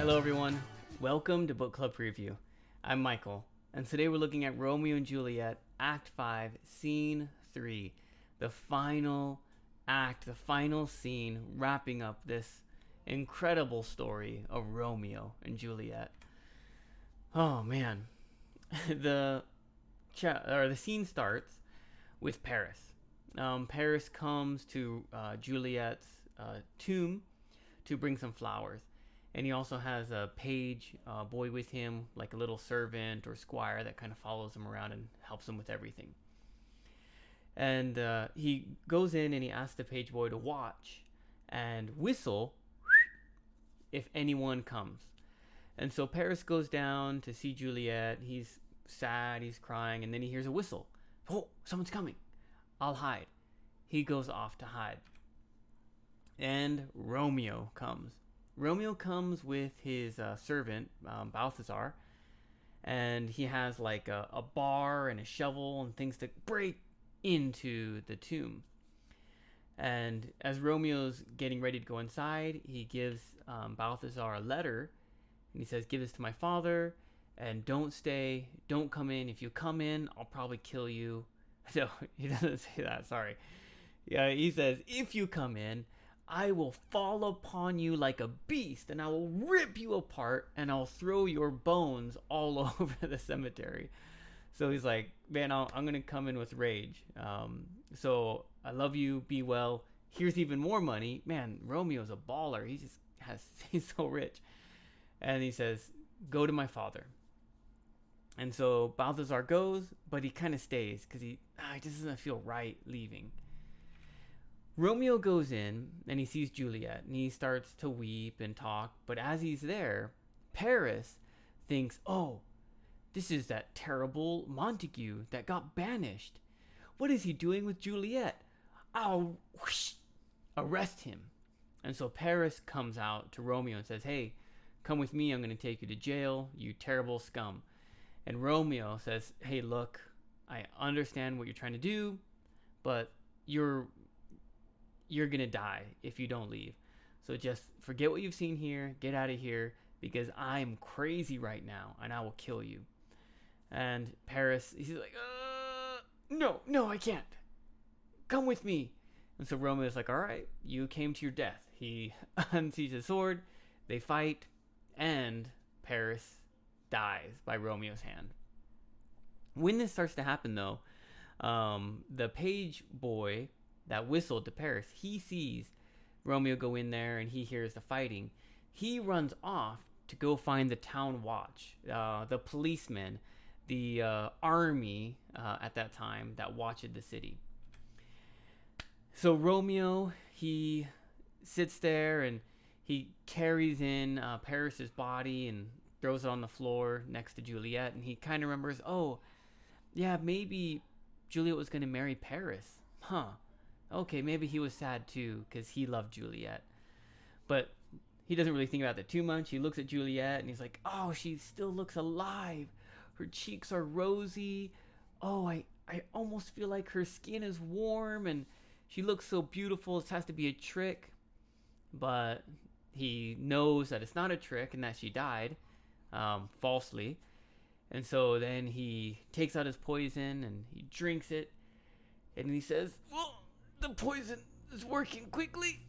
Hello, everyone. Welcome to Book Club Preview. I'm Michael, and today we're looking at Romeo and Juliet, Act 5, Scene 3. The final act, the final scene, wrapping up this incredible story of Romeo and Juliet. Oh, man. the scene starts with Paris. Paris comes to Juliet's tomb to bring some flowers. And he also has a page boy with him, like a little servant or squire that kind of follows him around and helps him with everything. And he goes in and he asks the page boy to watch and whistle if anyone comes. And so Paris goes down to see Juliet. He's sad, he's crying, and then he hears a whistle. Oh, someone's coming. I'll hide. He goes off to hide. And Romeo comes. Romeo comes with his servant, Balthazar, and he has like a bar and a shovel and things to break into the tomb. And as Romeo's getting ready to go inside, he gives Balthazar a letter, and he says, "Give this to my father, and don't stay, don't come in. If you come in, I'll probably kill you." No, he doesn't say that, sorry. Yeah, he says, "If you come in, I will fall upon you like a beast, and I will rip you apart, and I'll throw your bones all over the cemetery." So he's like, man, I'm going to come in with rage. So I love you, be well. Here's even more money. Man, Romeo's a baller. He's so rich. And he says, "Go to my father." And so Balthazar goes, but he kind of stays because he just doesn't feel right leaving. Romeo goes in and he sees Juliet and he starts to weep and talk. But as he's there, Paris thinks, oh, this is that terrible Montague that got banished. What is he doing with Juliet? I'll arrest him. And so Paris comes out to Romeo and says, hey, come with me. I'm going to take you to jail, you terrible scum. And Romeo says, hey, look, I understand what you're trying to do, but you're gonna die if you don't leave. So just forget what you've seen here, get out of here, because I'm crazy right now and I will kill you. And Paris, he's like, no, I can't. Come with me. And so Romeo's like, all right, you came to your death. He unseats his sword, they fight, and Paris dies by Romeo's hand. When this starts to happen though, the page boy that whistled to Paris, he sees Romeo go in there and he hears the fighting. He runs off to go find the town watch, the policemen, the army at that time that watched the city. So Romeo, he sits there and he carries in Paris's body and throws it on the floor next to Juliet, and he kind of remembers, oh, yeah, maybe Juliet was going to marry Paris. Huh. Okay, maybe he was sad too because he loved Juliet. But he doesn't really think about that too much. He looks at Juliet and he's like, oh, she still looks alive. Her cheeks are rosy. Oh, I almost feel like her skin is warm and she looks so beautiful. This has to be a trick. But he knows that it's not a trick and that she died falsely. And so then he takes out his poison and he drinks it. And he says, well, the poison is working quickly.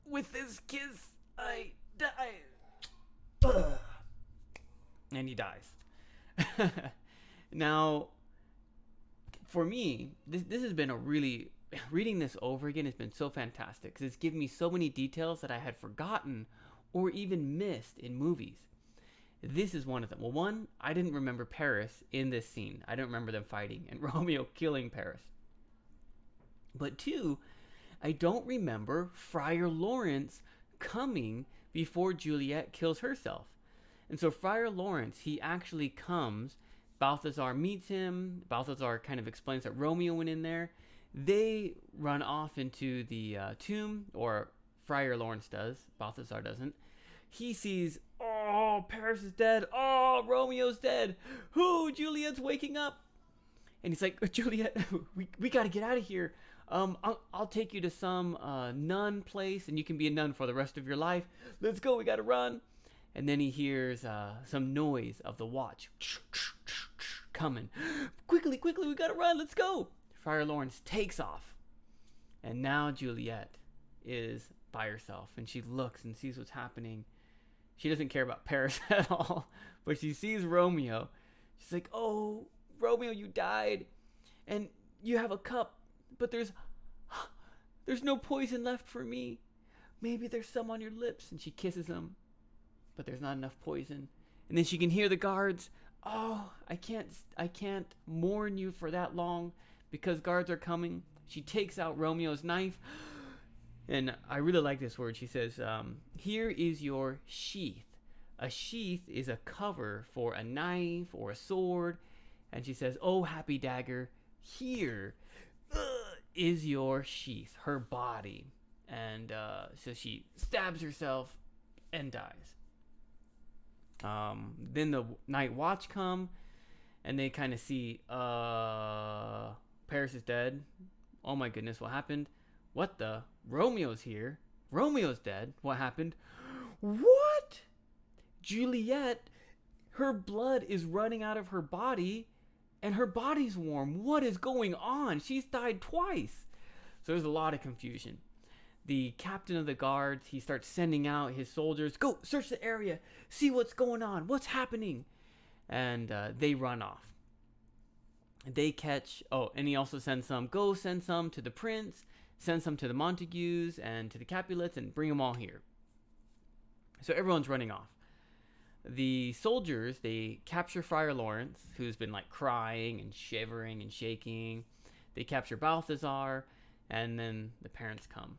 With this kiss, I die. And he dies. Now, for me, this has been reading this over again has been so fantastic because it's given me so many details that I had forgotten or even missed in movies. This is one of them. Well, one, I didn't remember Paris in this scene. I don't remember them fighting and Romeo killing Paris. But two, I don't remember Friar Lawrence coming before Juliet kills herself. And so Friar Lawrence, he actually comes. Balthazar meets him. Balthazar kind of explains that Romeo went in there. They run off into the tomb, or Friar Lawrence does. Balthazar doesn't. He sees, oh, Paris is dead. Oh, Romeo's dead. Who? Juliet's waking up. And he's like, Juliet, we got to get out of here. I'll take you to some nun place and you can be a nun for the rest of your life. Let's go, we gotta run. And then he hears some noise of the watch coming. Quickly, quickly, we gotta run, let's go. Friar Lawrence takes off. And now Juliet is by herself, and she looks and sees what's happening. She doesn't care about Paris at all, but she sees Romeo. She's like, oh, Romeo, you died, and you have a cup, but there's no poison left for me. Maybe there's some on your lips. And she kisses him, but there's not enough poison. And then she can hear the guards. Oh, I can't mourn you for that long because guards are coming. She takes out Romeo's knife. And I really like this word. She says, here is your sheath. A sheath is a cover for a knife or a sword. And she says, oh, happy dagger, here is your sheath, her body. And so she stabs herself and dies. Then the night watch come, and they kind of see Paris is dead. Oh my goodness, what happened? What the? Romeo's here. Romeo's dead. What happened? What? Juliet, her blood is running out of her body, and her body's warm. What is going on? She's died twice. So there's a lot of confusion. The captain of the guards, he starts sending out his soldiers. Go, search the area. See what's going on. What's happening? And they run off. They catch... Oh, and he also sends some. Go send some to the prince. Send some to the Montagues and to the Capulets and bring them all here. So everyone's running off. The soldiers, they capture Friar Lawrence, who's been like crying and shivering and shaking. They capture Balthazar, and then the parents come.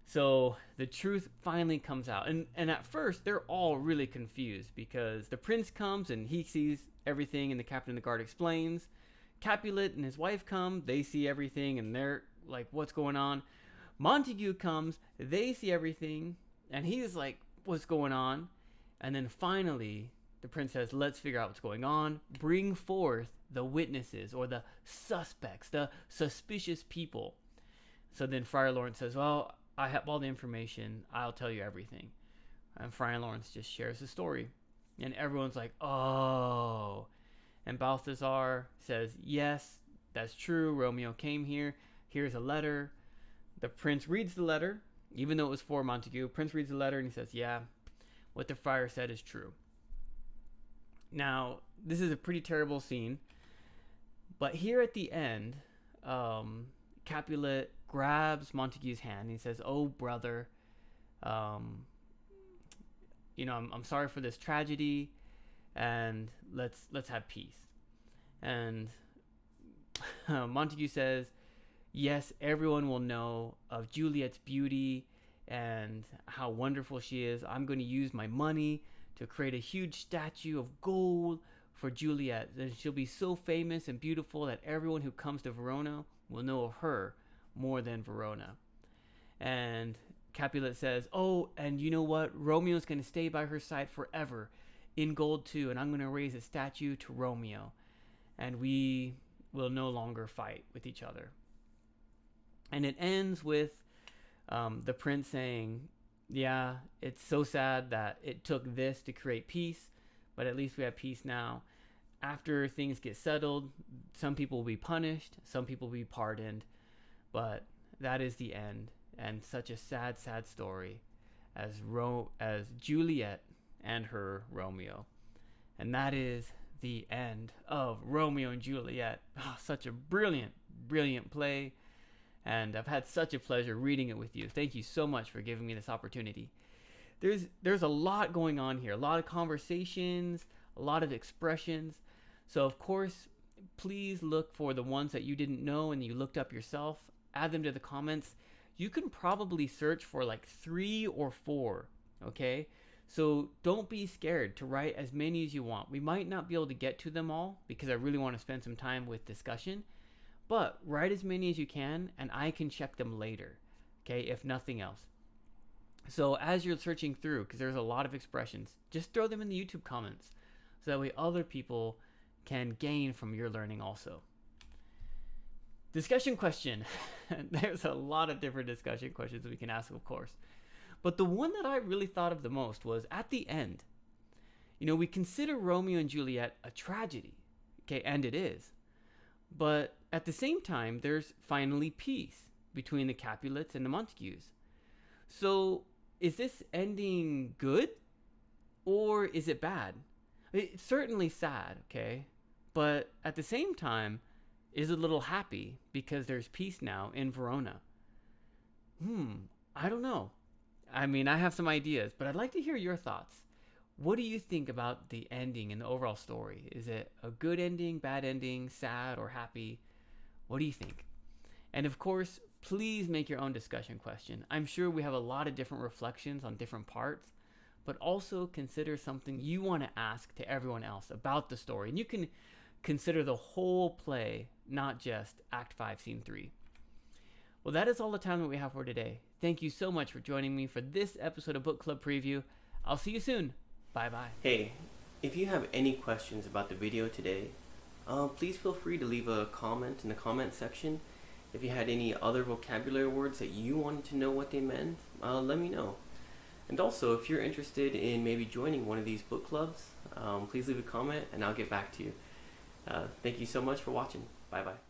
So the truth finally comes out. And at first, they're all really confused because the prince comes and he sees everything and the captain of the guard explains. Capulet and his wife come, they see everything and they're like, what's going on? Montague comes, they see everything and he's like, what's going on? And then finally, the prince says, let's figure out what's going on. Bring forth the witnesses or the suspects, the suspicious people. So then Friar Lawrence says, well, I have all the information. I'll tell you everything. And Friar Lawrence just shares the story. And everyone's like, oh. And Balthazar says, yes, that's true. Romeo came here. Here's a letter. The prince reads the letter, even though it was for Montague. Prince reads the letter and he says, yeah, what the friar said is true. Now, this is a pretty terrible scene. But here at the end, Capulet grabs Montague's hand and he says, oh, brother, I'm sorry for this tragedy, and let's have peace. And Montague says, yes, everyone will know of Juliet's beauty and how wonderful she is. I'm going to use my money to create a huge statue of gold for Juliet. And she'll be so famous and beautiful that everyone who comes to Verona will know of her more than Verona. And Capulet says, oh, and you know what? Romeo's going to stay by her side forever in gold too, and I'm going to raise a statue to Romeo. And we will no longer fight with each other. And it ends with the prince saying, yeah, it's so sad that it took this to create peace, but at least we have peace now. After things get settled, some people will be punished, some people will be pardoned, but that is the end. And such a sad, sad story as Juliet and her Romeo. And that is the end of Romeo and Juliet. Oh, such a brilliant, brilliant play. And I've had such a pleasure reading it with you. Thank you so much for giving me this opportunity. There's a lot going on here, a lot of conversations, a lot of expressions. So of course, please look for the ones that you didn't know and you looked up yourself. Add them to the comments. You can probably search for like 3 or 4, okay? So don't be scared to write as many as you want. We might not be able to get to them all because I really want to spend some time with discussion, but write as many as you can and I can check them later, okay, if nothing else. So as you're searching through, because there's a lot of expressions, just throw them in the YouTube comments so that way other people can gain from your learning also. Discussion question. There's a lot of different discussion questions we can ask, of course. But the one that I really thought of the most was at the end. You know, we consider Romeo and Juliet a tragedy, okay, and it is. But at the same time, there's finally peace between the Capulets and the Montagues. So, is this ending good or is it bad? It's certainly sad, okay? But at the same time, is a little happy because there's peace now in Verona. I don't know. I mean, I have some ideas, but I'd like to hear your thoughts. What do you think about the ending and the overall story? Is it a good ending, bad ending, sad, or happy? What do you think? And of course, please make your own discussion question. I'm sure we have a lot of different reflections on different parts, but also consider something you want to ask to everyone else about the story. And you can consider the whole play, not just Act 5, Scene 3. Well, that is all the time that we have for today. Thank you so much for joining me for this episode of Book Club Preview. I'll see you soon. Bye-bye. Hey, if you have any questions about the video today, please feel free to leave a comment in the comment section. If you had any other vocabulary words that you wanted to know what they meant, let me know. And also, if you're interested in maybe joining one of these book clubs, please leave a comment and I'll get back to you. Thank you so much for watching. Bye-bye.